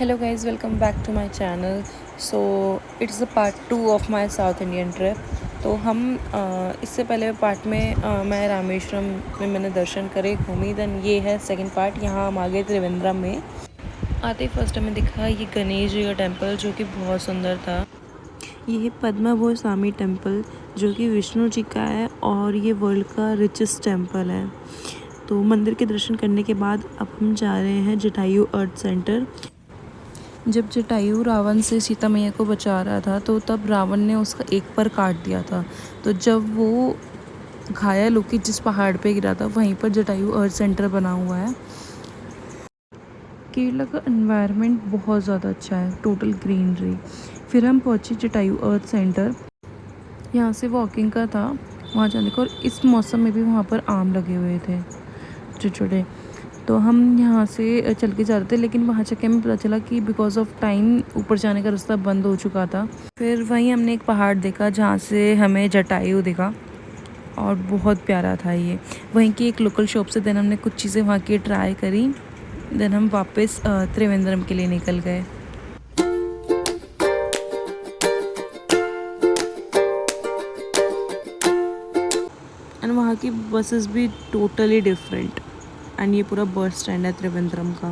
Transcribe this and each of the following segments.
Hello guys, welcome back to my channel. So it's a part 2 of my South Indian trip. तो हम इससे पहले part में मैं रामेश्वरम में मैंने दर्शन करे घूमी। देन ये है सेकंड पार्ट। यहाँ हम आ गए त्रिवेंद्रम में। आते ही फर्स्ट हमें दिखा ये गणेश जी का टेम्पल जो कि बहुत सुंदर था। ये है पद्माभोज स्वामी टेम्पल जो कि विष्णु जी का है और ये वर्ल्ड का रिचेस्ट टेम्पल है। तो मंदिर के दर्शन करने के बाद अब हम जा रहे हैं जटायु अर्थ सेंटर। जब जटायु रावण से सीता मैया को बचा रहा था तो तब रावण ने उसका एक पर काट दिया था। तो जब वो घायल होकर जिस पहाड़ पे गिरा था वहीं पर जटायु अर्थ सेंटर बना हुआ है। केरला का एनवायरनमेंट बहुत ज़्यादा अच्छा है, टोटल ग्रीनरी। फिर हम पहुँचे जटायु अर्थ सेंटर। यहाँ से वॉकिंग का था वहाँ जाने का, और इस मौसम में भी वहाँ पर आम लगे हुए थे छोटे छोटे। तो हम यहाँ से चल के जा रहे थे, लेकिन वहाँ जाके हमें पता चला कि बिकॉज ऑफ टाइम ऊपर जाने का रास्ता बंद हो चुका था। फिर वहीं हमने एक पहाड़ देखा जहाँ से हमें जटायु दिखा और बहुत प्यारा था ये। वहीं की एक लोकल शॉप से देन हमने कुछ चीज़ें वहाँ की ट्राई करी। देन हम वापस त्रिवेंद्रम के लिए निकल गए। एंड वहाँ की बसेस भी टोटली डिफरेंट। एंड ये पूरा बस स्टैंड है त्रिवेंद्रम का।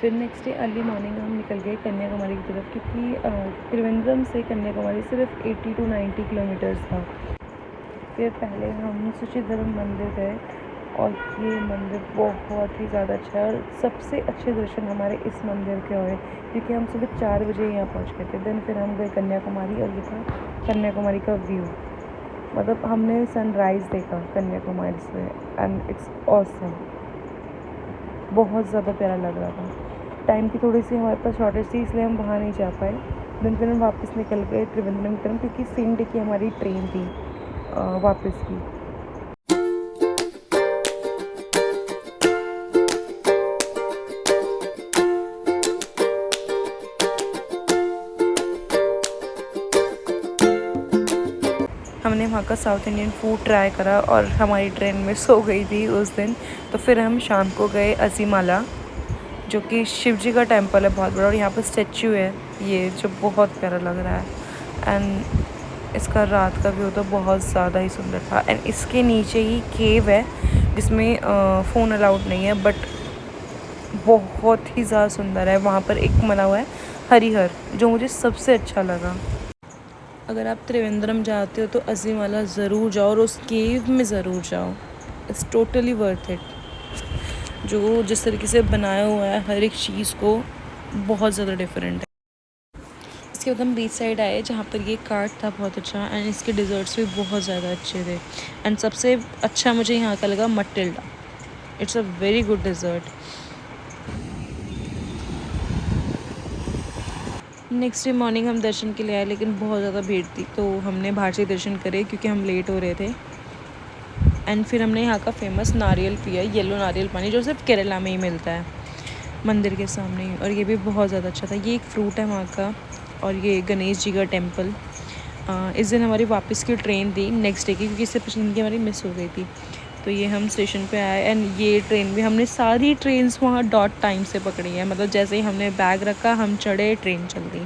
फिर नेक्स्ट डे अर्ली मॉर्निंग हम निकल गए कन्याकुमारी की तरफ, क्योंकि त्रिवेंद्रम से कन्याकुमारी सिर्फ 80 to 90 किलोमीटर्स था। फिर पहले हम सुचिधर्म मंदिर गए और ये मंदिर बहुत ही ज़्यादा अच्छा है। और सबसे अच्छे दर्शन हमारे इस मंदिर के हुए क्योंकि हम सुबह 4 बजे यहाँ पहुँच गए थे। देन फिर हम गए कन्याकुमारी और ये था कन्याकुमारी का व्यू। मतलब हमने सनराइज़ देखा कन्याकुमारी से एंड इट्स ऑसम। बहुत ज़्यादा प्यारा लग रहा था। टाइम की थोड़ी सी हमारे पास शॉर्टेज थी, इसलिए हम वहाँ नहीं जा पाए। देन फिर हम वापस निकल गए त्रिवेंद्रम की तरफ, क्योंकि सेम डे की हमारी ट्रेन थी वापस की। हमने वहाँ का साउथ इंडियन फूड ट्राई करा और हमारी ट्रेन में सो गई थी उस दिन। तो फिर हम शाम को गए असीमाला, जो कि शिव जी का टेम्पल है बहुत बड़ा, और यहाँ पर स्टैचू है ये जो बहुत प्यारा लग रहा है। एंड इसका रात का व्यू तो बहुत ज़्यादा ही सुंदर था। एंड इसके नीचे ही केव है जिसमें फ़ोन अलाउड नहीं है, बट बहुत ही ज़्यादा सुंदर है। वहाँ पर एक बना हुआ है हरिहर जो मुझे सबसे अच्छा लगा। अगर आप त्रिवेंद्रम जाते हो तो असीमाला ज़रूर जाओ और उस केव में ज़रूर जाओ। It's totally worth it. जो जिस तरीके से बनाया हुआ है हर एक चीज़ को बहुत ज़्यादा डिफरेंट है। इसके बाद हम बीच साइड आए जहाँ पर ये कार्ट था बहुत अच्छा, एंड इसके डिज़र्ट्स भी बहुत ज़्यादा अच्छे थे। एंड सबसे अच्छा मुझे यहाँ का लगा Matilda. It's a very good dessert. Next day morning हम दर्शन के लिए आए, लेकिन बहुत ज़्यादा भीड़ थी तो हमने बाहर से दर्शन करे क्योंकि हम लेट हो रहे थे। एंड फिर हमने यहाँ का फेमस नारियल पिया, येलो नारियल पानी, जो सिर्फ केरला में ही मिलता है मंदिर के सामने ही, और ये भी बहुत ज़्यादा अच्छा था। ये एक फ्रूट है वहाँ का, और ये गणेश जी का टेम्पल। इस दिन हमारी वापस की ट्रेन थी नेक्स्ट डे की, क्योंकि इससे पिछले दिन की हमारी मिस हो गई थी। तो ये हम स्टेशन पे आए एंड ये ट्रेन भी हमने सारी ट्रेन्स वहाँ डॉट टाइम से पकड़ी है। मतलब जैसे ही हमने बैग रखा हम चढ़े, ट्रेन चल दी।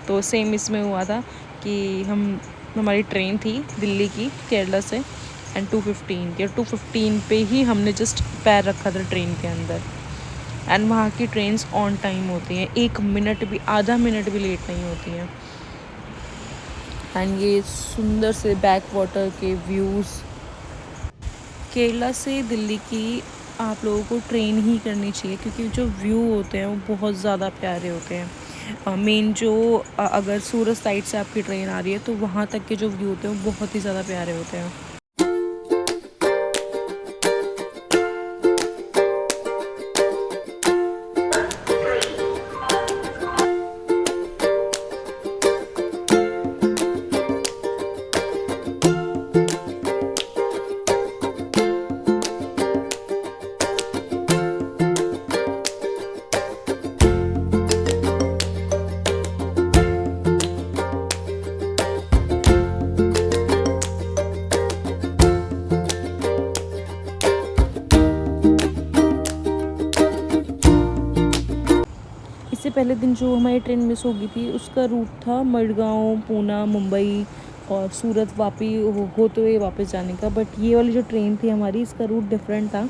तो सेम इसमें हुआ था कि हमारी ट्रेन थी दिल्ली की केरला से एंड 2:15 थी, और 2:15 पे ही हमने जस्ट पैर रखा था ट्रेन के अंदर। एंड वहाँ की ट्रेन्स ऑन टाइम होती हैं, 1 मिनट भी, आधा मिनट भी लेट नहीं होती हैं। एंड ये सुंदर से बैक वाटर के व्यूज़। केरला से दिल्ली की आप लोगों को ट्रेन ही करनी चाहिए, क्योंकि जो व्यू होते हैं वो बहुत ज़्यादा प्यारे होते हैं। मेन जो अगर सूरत साइड से आपकी ट्रेन आ रही है तो वहाँ तक के जो व्यू होते हैं वो बहुत ही ज़्यादा प्यारे होते हैं। पहले दिन जो हमारी ट्रेन मिस हो गई थी उसका रूट था मडगांव, पूना, मुंबई और सूरत वापी होते हुए वापस जाने का। बट ये वाली जो ट्रेन थी हमारी, इसका रूट डिफरेंट था।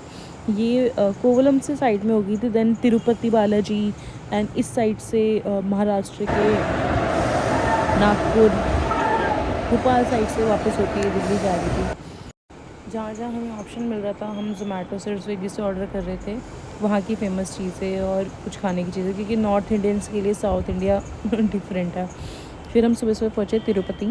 ये कोवलम से साइड में हो गई थी, देन तिरुपति बालाजी एंड इस साइड से महाराष्ट्र के नागपुर, भोपाल साइड से वापस होती है दिल्ली जा रही थी। जहाँ जहाँ हमें ऑप्शन मिल रहा था हम ज़ोमेटो से, स्विगी से ऑर्डर कर रहे थे वहाँ की फ़ेमस चीज़ें और कुछ खाने की चीज़ें, क्योंकि नॉर्थ इंडियंस के लिए साउथ इंडिया डिफरेंट है। फिर हम सुबह सुबह पहुँचे तिरुपति